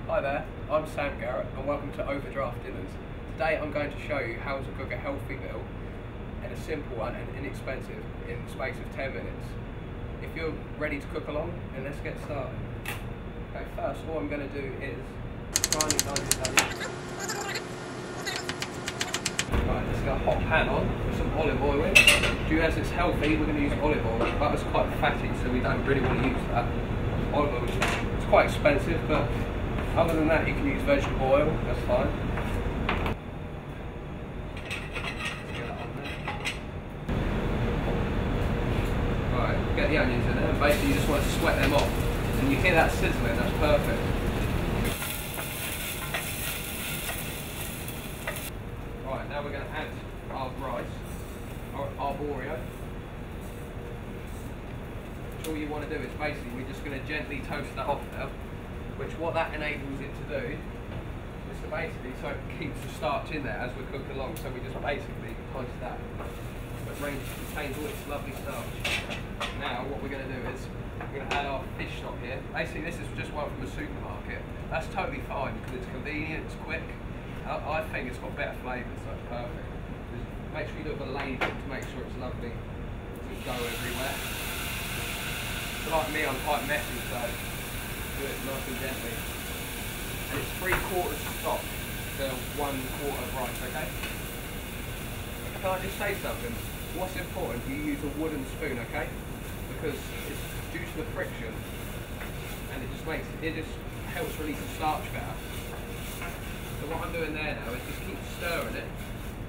Hi there, I'm Sam Garrett and welcome to Overdraft Dinners. Today I'm going to show you how to cook a healthy meal and a simple one and inexpensive in the space of 10 minutes. If you're ready to cook along, then let's get started. Okay, first all I'm going to do is fry these onions. Right, let's get a hot pan on with some olive oil in. Due as it's healthy, we're going to use olive oil. Butter's quite fatty, so we don't really want to use that. Olive oil is quite expensive, but other than that, you can use vegetable oil, that's fine. Let's get that on there. Right, get the onions in there, and basically you just want to sweat them off. And you hear that sizzling, that's perfect. Right, now we're going to add our rice, our arborio. Which all you want to do is basically, we're just going to gently toast that off now. Which what that enables it to do is to basically, so it keeps the starch in there as we're cooking along, so we just basically toast that. It contains all its lovely starch. Now what we're going to do is, we're going to add our fish stock here. Basically this is just one from the supermarket. That's totally fine because it's convenient, it's quick. I think it's got better flavours, so it's perfect. Just make sure you look at the label to make sure it's lovely. It doesn't go everywhere. But like me, I'm quite messy, so do it nice and gently. And it's 3/4 stock to 1/4 of rice, okay? Can I just say something? What's important, you use a wooden spoon, okay? Because it's due to the friction and it just helps release the starch better. So what I'm doing there now is just keep stirring it.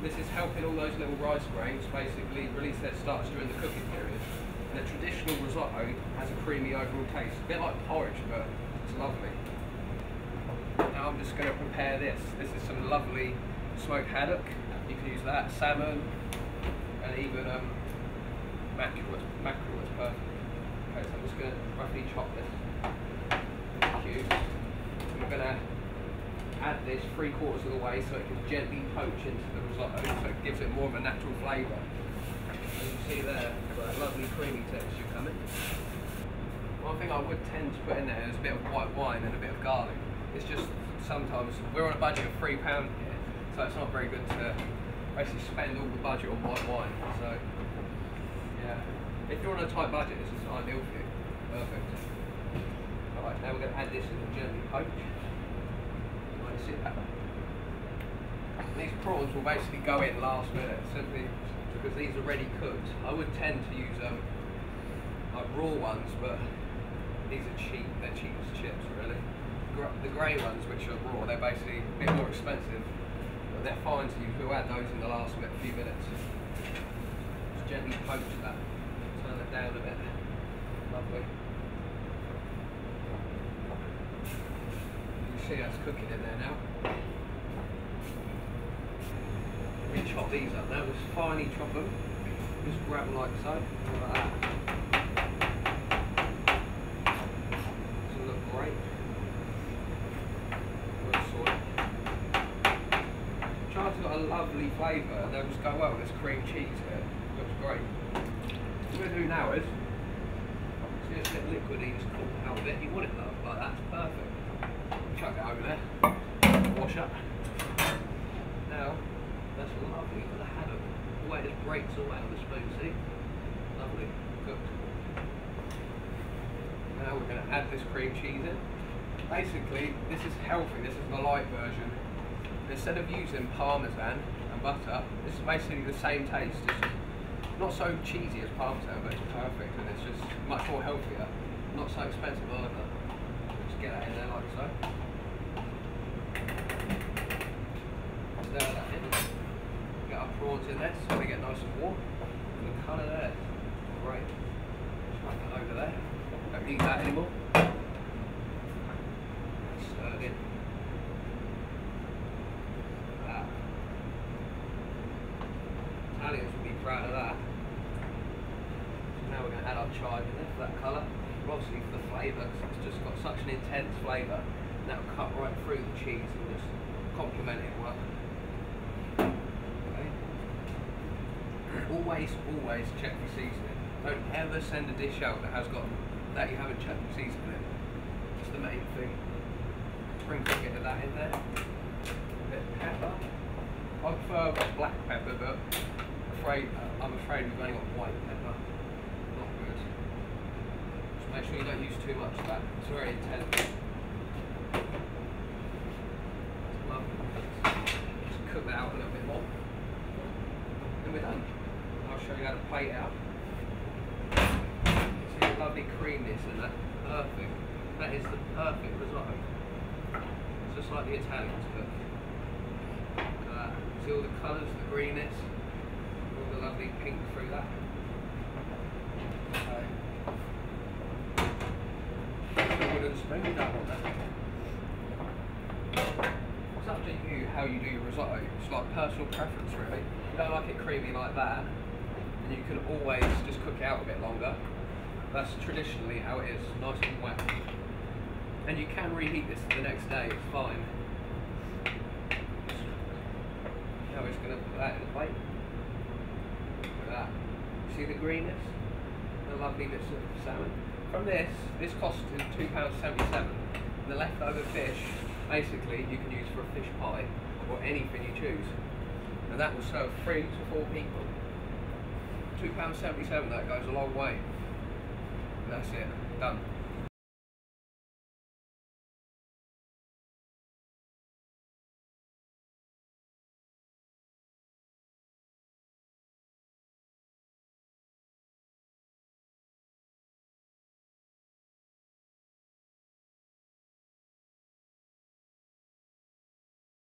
This is helping all those little rice grains basically release their starch during the cooking period. And a traditional risotto has a creamy overall taste. A bit like porridge, but it's lovely. Now I'm just going to prepare this. This is some lovely smoked haddock. You can use that, salmon, and even mackerel. Mackerel is perfect. Okay, so I'm just going to roughly chop this into cubes. And we're going to add this 3/4 of the way so it can gently poach into the risotto, so it gives it more of a natural flavour. As you see there, got that lovely creamy texture coming. One thing I would tend to put in there is a bit of white wine and a bit of garlic. It's just sometimes, we're on a budget of £3 here, so it's not very good to basically spend all the budget on white wine. So, yeah, if you're on a tight budget, this is ideal for you. Perfect. Alright, now we're going to add this in a gently poach. You might see that. And these prawns will basically go in last minute, simply because these are ready cooked. I would tend to use like raw ones, but these are cheap. They're cheap as chips, really. The grey ones, which are raw, they're basically a bit more expensive, but they're fine to use. We'll add those in the last few minutes. Just gently poach that. Turn it down a bit. Lovely. You can see that's cooking in there now. We chop these up now, just finely chop them, just grab them like so, like that. Doesn't look great. Chard's got a lovely flavour and they'll just go well with this cream cheese here. Looks great. What we're going to do now is, see it's a bit liquidy, just cool out a bit. You want it though, like that's perfect. Chuck it over there, wash up. Now, that's lovely for the haddock. The way it just breaks away on the spoon, see? Lovely, cooked. Now we're going to add this cream cheese in. Basically, this is healthy, this is the light version. Instead of using parmesan and butter, this is basically the same taste. It's not so cheesy as parmesan, but it's perfect and it's just much more healthier. Not so expensive either. Just get that in there like so. Stir that in. Get our prawns in there so they get nice and warm. And the colour there, great. Chuck that over there. Don't need that anymore. Stirred in. Italians will be proud of that. So now we're going to add our chive in there for that colour. Obviously for the flavour, because it's just got such an intense flavour. And that will cut right through the cheese and just complement it well. Okay. Always check for seasoning. Don't ever send a dish out that has got that you haven't checked for seasoning. It's the main thing. sprinkle a bit of that in there. A bit of pepper. I prefer black pepper, but I'm afraid we've only got white pepper. Not good. Just make sure you don't use too much of that. It's very intense. Just cook that out a little bit more. And we're done. I'll show you how to plate it out. See the lovely creaminess in that. Perfect. That is the perfect risotto. It's just like the Italians cook. Look at that. See all the colours, the greenness, all the lovely pink through that. Wooden spoon, you don't want that. It's up to you how you do your risotto. It's like personal preference really. If you don't like it creamy like that, then you can always just cook it out a bit longer. That's traditionally how it is, nice and wet. And you can reheat this the next day, it's fine. Now we're just going to put that in the plate. Look at that. See the greenness? The lovely bits of salmon. From this cost £2.77. The leftover fish, basically, you can use for a fish pie or anything you choose. And that will serve 3 to 4 people. £2.77, that goes a long way. That's it, done.